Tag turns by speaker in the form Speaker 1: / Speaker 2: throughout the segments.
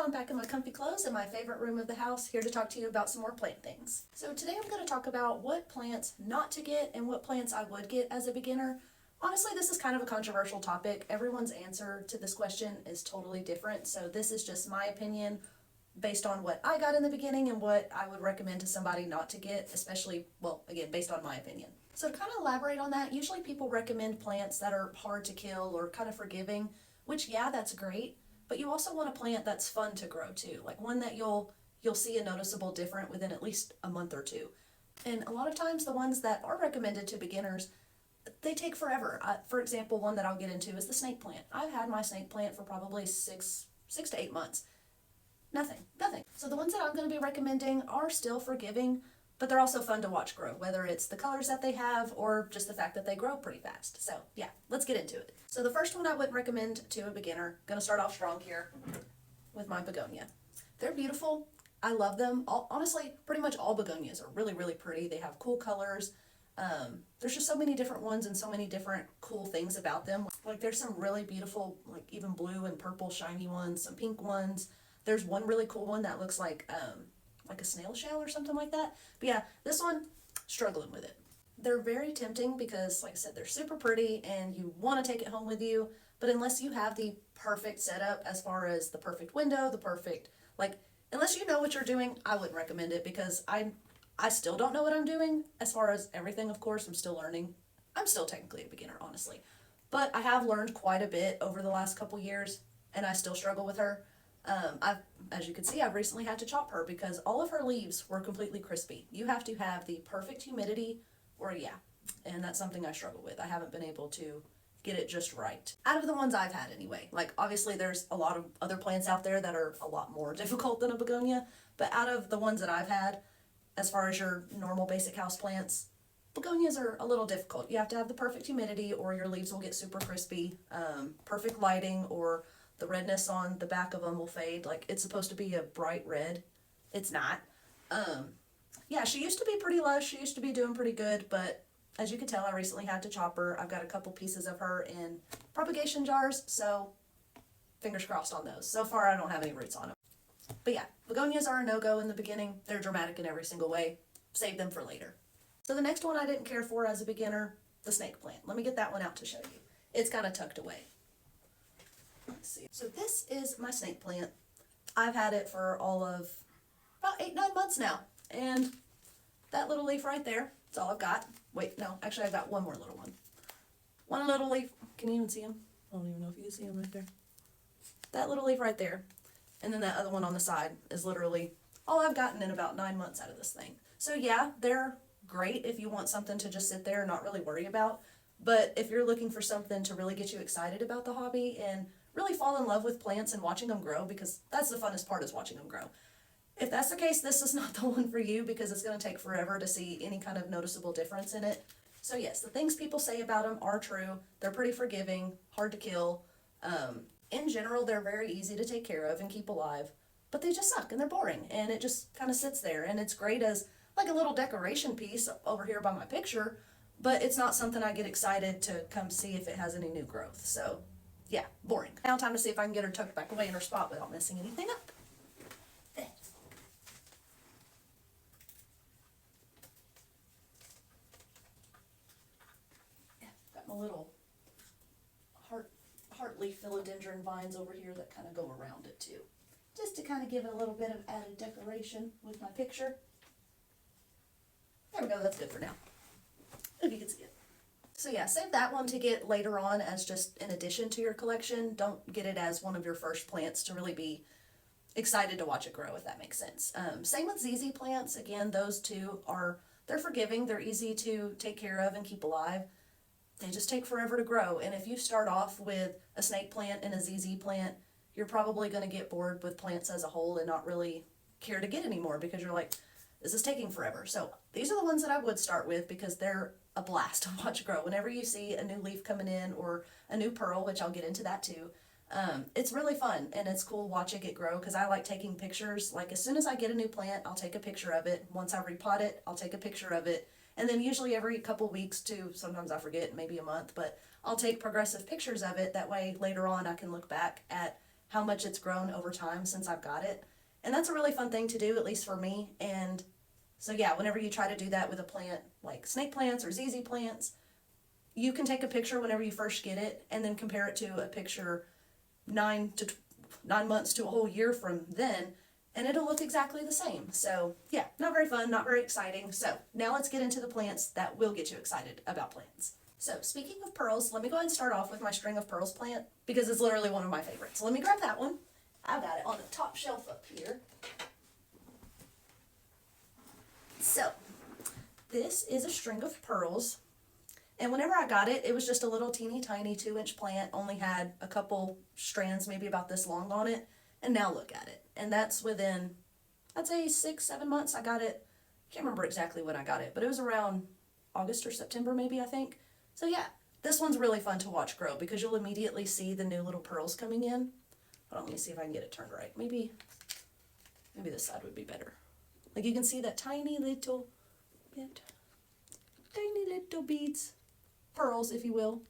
Speaker 1: I'm back in my comfy clothes in my favorite room of the house, here to talk to you about some more plant things. So today I'm going to talk about what plants not to get and what plants I would get as a beginner. Honestly, this is kind of a controversial topic. Everyone's answer to this question is totally different, so this is just my opinion based on what I got in the beginning and what I would recommend to somebody not to get, especially, well, again, based on my opinion. So to kind of elaborate on that, usually people recommend plants that are hard to kill or kind of forgiving, which, yeah, that's great. But you also want a plant that's fun to grow too, like one that you'll see a noticeable difference within at least a month or two. And a lot of times the ones that are recommended to beginners, they take forever. For example, one that I'll get into is the snake plant. I've had my snake plant for probably six to 8 months. Nothing. So the ones that I'm going to be recommending are still forgiving, but they're also fun to watch grow, whether it's the colors that they have or just the fact that they grow pretty fast. So yeah, let's get into it. So the first one I would recommend to a beginner, gonna start off strong here with my begonia. They're beautiful. I love them. Honestly, pretty much all begonias are really, really pretty. They have cool colors. There's just so many different ones and so many different cool things about them. Like there's some really beautiful, like even blue and purple shiny ones, some pink ones. There's one really cool one that looks like a snail shell or something like that. But yeah, this one, struggling with it. They're very tempting because, like I said, they're super pretty and you want to take it home with you, but unless you have the perfect setup as far as the perfect window, unless you know what you're doing, I wouldn't recommend it because I still don't know what I'm doing as far as everything. Of course, I'm still learning. I'm still technically a beginner, honestly, but I have learned quite a bit over the last couple years and I still struggle with her. As you can see, I've recently had to chop her because all of her leaves were completely crispy. You have to have the perfect humidity and that's something I struggle with. I haven't been able to get it just right. Out of the ones I've had anyway, like obviously there's a lot of other plants out there that are a lot more difficult than a begonia, but out of the ones that I've had, as far as your normal basic house plants, begonias are a little difficult. You have to have the perfect humidity or your leaves will get super crispy, perfect lighting or the redness on the back of them will fade. Like it's supposed to be a bright red. It's not. Yeah, she used to be pretty lush. She used to be doing pretty good, but as you can tell, I recently had to chop her. I've got a couple pieces of her in propagation jars, so fingers crossed on those. So far, I don't have any roots on them. But yeah, begonias are a no-go in the beginning. They're dramatic in every single way. Save them for later. So the next one I didn't care for as a beginner, the snake plant. Let me get that one out to show you. It's kind of tucked away. Let's see. So this is my snake plant. I've had it for all of about 8-9 months now. And that little leaf right there, that's all I've got. Wait, no, actually I've got one more little one. One little leaf. Can you even see him? I don't even know if you can see him right there. That little leaf right there. And then that other one on the side is literally all I've gotten in about 9 months out of this thing. So yeah, they're great if you want something to just sit there and not really worry about. But if you're looking for something to really get you excited about the hobby and really fall in love with plants and watching them grow, because that's the funnest part, is watching them grow. If that's the case, this is not the one for you because it's going to take forever to see any kind of noticeable difference in it. So yes, the things people say about them are true. They're pretty forgiving, hard to kill. In general, they're very easy to take care of and keep alive, but they just suck and they're boring and it just kind of sits there, and it's great as like a little decoration piece over here by my picture, but it's not something I get excited to come see if it has any new growth. So yeah, boring. Now time to see if I can get her tucked back away in her spot without messing anything up. My little heart leaf philodendron vines over here that kind of go around it too, just to kind of give it a little bit of added decoration with my picture. There we go, that's good for now, if you can see it. So yeah, save that one to get later on as just an addition to your collection. Don't get it as one of your first plants to really be excited to watch it grow, if that makes sense. Same with ZZ plants. Again, those two they're forgiving, they're easy to take care of and keep alive. They just take forever to grow, and if you start off with a snake plant and a ZZ plant, you're probably going to get bored with plants as a whole and not really care to get any more because you're like, this is taking forever. So these are the ones that I would start with because they're a blast to watch grow. Whenever you see a new leaf coming in or a new pearl, which I'll get into that too, it's really fun and it's cool watching it grow because I like taking pictures. Like as soon as I get a new plant, I'll take a picture of it. Once I repot it, I'll take a picture of it. And then usually every couple weeks too, sometimes I forget, maybe a month, but I'll take progressive pictures of it. That way later on I can look back at how much it's grown over time since I've got it. And that's a really fun thing to do, at least for me. And so yeah, whenever you try to do that with a plant like snake plants or ZZ plants, you can take a picture whenever you first get it and then compare it to a picture 9 months to a whole year from then, and it'll look exactly the same. So yeah, not very fun, not very exciting. So now let's get into the plants that will get you excited about plants. So speaking of pearls, let me go ahead and start off with my string of pearls plant because it's literally one of my favorites. So let me grab that one. I've got it on the top shelf up here. So this is a string of pearls. And whenever I got it, it was just a little teeny tiny 2-inch plant, only had a couple strands maybe about this long on it. And now look at it. And that's within, I'd say 6-7 months. I got it, can't remember exactly when I got it, but it was around August or September maybe, I think. So yeah, this one's really fun to watch grow because you'll immediately see the new little pearls coming in. Hold on, let me see if I can get it turned right. Maybe this side would be better. Like you can see that tiny little beads. Pearls, if you will.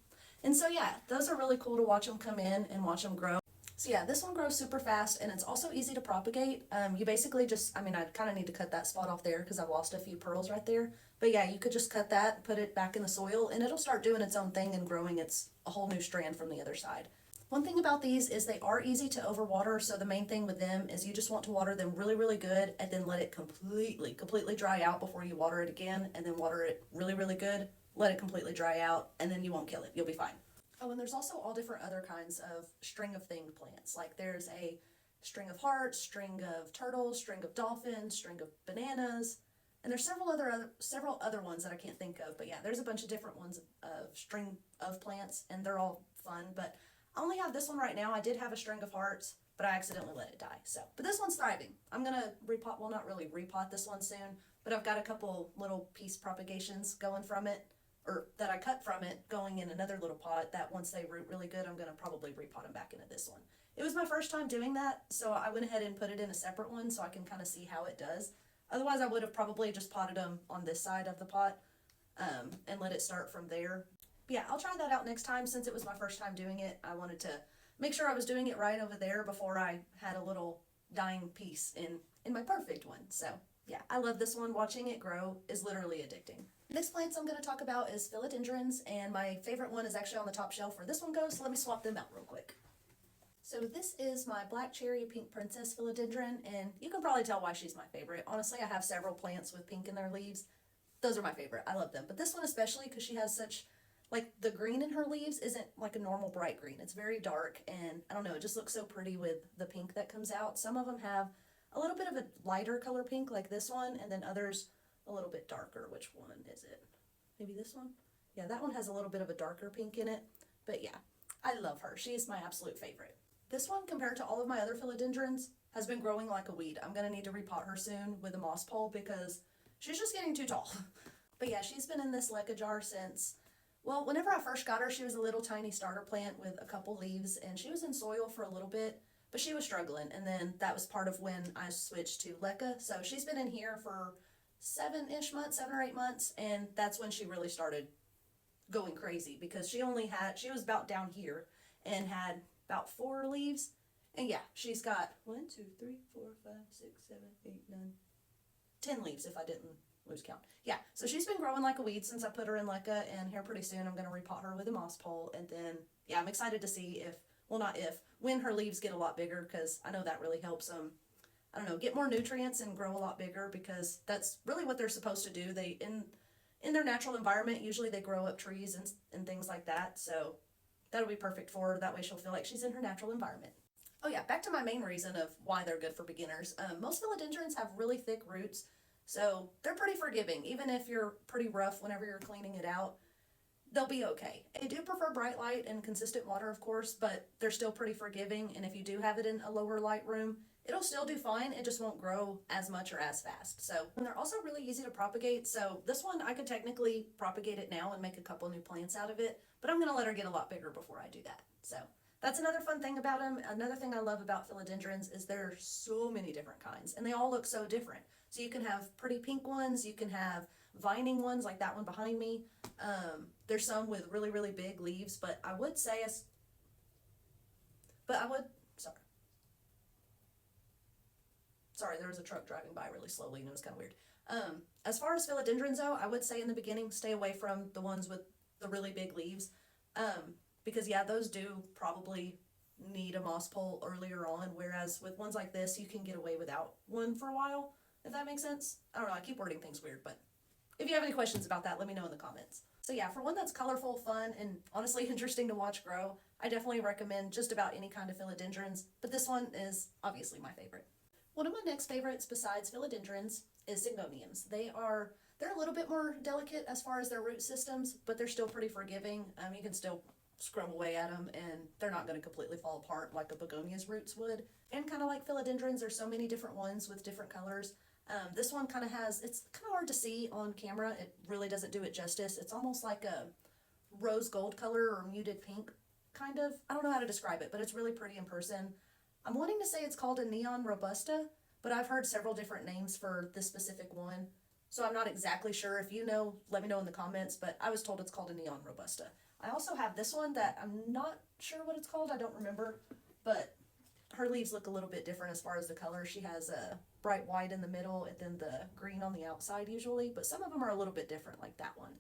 Speaker 1: And so yeah, those are really cool to watch them come in and watch them grow. So yeah, this one grows super fast and it's also easy to propagate. You basically just, I kind of need to cut that spot off there because I've lost a few pearls right there. But yeah, you could just cut that, put it back in the soil, and it'll start doing its own thing and growing a whole new strand from the other side. One thing about these is they are easy to overwater, so the main thing with them is you just want to water them really, really good and then let it completely dry out before you water it again, and then water it really, really good, let it completely dry out, and then you won't kill it. You'll be fine. Oh, and there's also all different other kinds of string of thing plants. Like there's a string of hearts, string of turtles, string of dolphins, string of bananas, and there's several other ones that I can't think of. But yeah, there's a bunch of different ones of string of plants, and they're all fun. But I only have this one right now. I did have a string of hearts, but I accidentally let it die. So, but this one's thriving. I'm gonna repot. Well, not really repot this one soon, but I've got a couple little piece propagations going from it, or that I cut from it, going in another little pot that once they root really good, I'm going to probably repot them back into this one. It was my first time doing that, so I went ahead and put it in a separate one so I can kind of see how it does. Otherwise, I would have probably just potted them on this side of the pot and let it start from there. But yeah, I'll try that out next time. Since it was my first time doing it, I wanted to make sure I was doing it right over there before I had a little dying piece in my perfect one. So yeah, I love this one. Watching it grow is literally addicting. Next plants I'm going to talk about is philodendrons, and my favorite one is actually on the top shelf where this one goes, so let me swap them out real quick. So this is my black cherry pink princess philodendron, and you can probably tell why she's my favorite. Honestly, I have several plants with pink in their leaves. Those are my favorite. I love them. But this one especially because she has such, like, the green in her leaves isn't like a normal bright green. It's very dark, and I don't know, it just looks so pretty with the pink that comes out. Some of them have a little bit of a lighter color pink like this one, and then others a little bit darker. Which one is it? Maybe this one? Yeah, that one has a little bit of a darker pink in it. But yeah, I love her. She is my absolute favorite. This one, compared to all of my other philodendrons, has been growing like a weed. I'm going to need to repot her soon with a moss pole because she's just getting too tall. But yeah, she's been in this leca jar since, well, whenever I first got her, she was a little tiny starter plant with a couple leaves, and she was in soil for a little bit, but she was struggling. And then that was part of when I switched to leca. So she's been in here for 7 or 8 months, and that's when she really started going crazy because she was about down here and had about 4 leaves. And yeah, she's got 1, 2, 3, 4, 5, 6, 7, 8, 9, 10 leaves if I didn't lose count. Yeah, so she's been growing like a weed since I put her in leca, and here pretty soon I'm going to repot her with a moss pole. And then yeah, I'm excited to see when her leaves get a lot bigger, because I know that really helps them, I don't know, get more nutrients and grow a lot bigger, because that's really what they're supposed to do. They in their natural environment, usually they grow up trees and things like that. So that'll be perfect for her. That way she'll feel like she's in her natural environment. Oh yeah, back to my main reason of why they're good for beginners. Most philodendrons have really thick roots, so they're pretty forgiving. Even if you're pretty rough whenever you're cleaning it out, they'll be okay. They do prefer bright light and consistent water, of course, but they're still pretty forgiving. And if you do have it in a lower light room, it'll still do fine. It just won't grow as much or as fast. So, and they're also really easy to propagate. So this one, I could technically propagate it now and make a couple new plants out of it, but I'm going to let her get a lot bigger before I do that. So that's another fun thing about them. Another thing I love about philodendrons is there are so many different kinds, and they all look so different. So you can have pretty pink ones, you can have vining ones like that one behind me. There's some with really, really big leaves, but I would say Sorry, there was a truck driving by really slowly and it was kind of weird. As far as philodendrons though, I would say in the beginning, stay away from the ones with the really big leaves. Because yeah, those do probably need a moss pole earlier on, whereas with ones like this, you can get away without one for a while, if that makes sense. I don't know, I keep wording things weird, but if you have any questions about that, let me know in the comments. So yeah, for one that's colorful, fun, and honestly interesting to watch grow, I definitely recommend just about any kind of philodendrons, but this one is obviously my favorite. One of my next favorites besides philodendrons is syngoniums. They're a little bit more delicate as far as their root systems, but they're still pretty forgiving. You can still scrub away at them and they're not going to completely fall apart like a begonia's roots would. And kind of like philodendrons, there's so many different ones with different colors. This one kind of it's kind of hard to see on camera. It really doesn't do it justice. It's almost like a rose gold color or muted pink, kind of. I don't know how to describe it, but it's really pretty in person. I'm wanting to say it's called a neon robusta, but I've heard several different names for this specific one. So I'm not exactly sure. If you know, let me know in the comments, but I was told it's called a neon robusta. I also have this one that I'm not sure what it's called. I don't remember, but her leaves look a little bit different as far as the color. She has a bright white in the middle and then the green on the outside usually, but some of them are a little bit different like that one.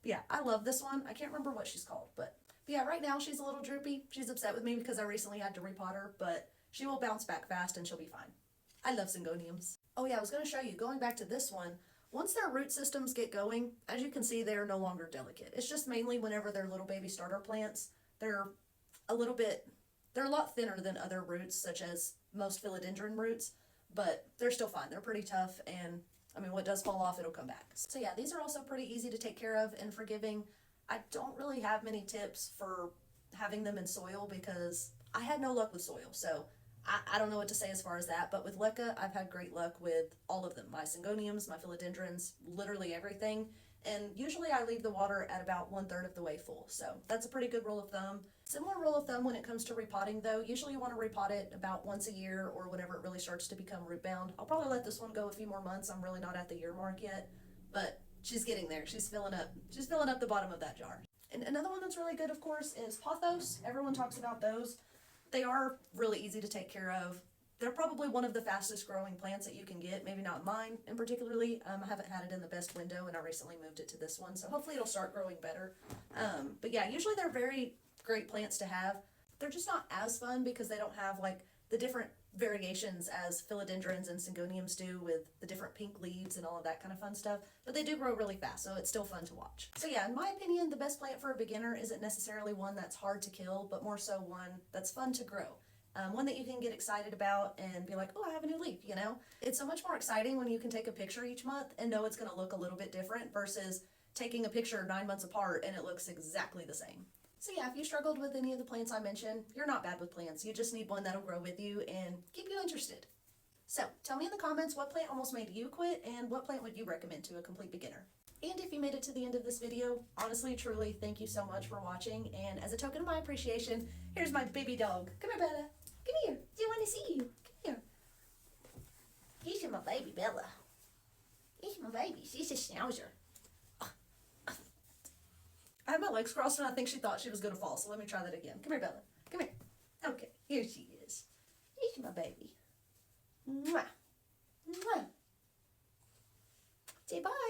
Speaker 1: But yeah, I love this one. I can't remember what she's called, but yeah, right now she's a little droopy. She's upset with me because I recently had to repot her, but she will bounce back fast and she'll be fine. I love syngoniums. Oh yeah, I was going to show you, going back to this one, once their root systems get going, as you can see, they're no longer delicate. It's just mainly whenever they're little baby starter plants, they're a lot thinner than other roots, such as most philodendron roots, but they're still fine. They're pretty tough, and I mean, what does fall off, it'll come back. So yeah, these are also pretty easy to take care of and forgiving. I don't really have many tips for having them in soil because I had no luck with soil, so I don't know what to say as far as that, but with leca, I've had great luck with all of them. My syngoniums, my philodendrons, literally everything. And usually I leave the water at about 1/3 of the way full. So that's a pretty good rule of thumb. Similar rule of thumb when it comes to repotting though. Usually you want to repot it about once a year or whenever it really starts to become root bound. I'll probably let this one go a few more months. I'm really not at the year mark yet, but she's getting there. She's filling up the bottom of that jar. And another one that's really good, of course, is pothos. Everyone talks about those. They are really easy to take care of. They're probably one of the fastest growing plants that you can get. Maybe not mine in particularly. I haven't had it in the best window and I recently moved it to this one. So hopefully it'll start growing better. But yeah, usually they're very great plants to have. They're just not as fun because they don't have like the different variations as philodendrons and syngoniums do with the different pink leaves and all of that kind of fun stuff, but they do grow really fast, so it's still fun to watch. So yeah, in my opinion, the best plant for a beginner isn't necessarily one that's hard to kill, but more so one that's fun to grow. One that you can get excited about and be like, oh, I have a new leaf, you know? It's so much more exciting when you can take a picture each month and know it's gonna look a little bit different versus taking a picture 9 months apart and it looks exactly the same. So yeah, if you struggled with any of the plants I mentioned, you're not bad with plants. You just need one that'll grow with you and keep you interested. So tell me in the comments what plant almost made you quit and what plant would you recommend to a complete beginner. And if you made it to the end of this video, honestly, truly, thank you so much for watching. And as a token of my appreciation, here's my baby dog. Come here, Bella. Come here. Do you want to see you? Come here. Here's my baby, Bella. Here's my baby. She's a schnauzer. I had my legs crossed and I think she thought she was going to fall, so let me try that again. Come here, Bella. Come here. Okay, here she is. Here's my baby. Mwah. Mwah. Say bye.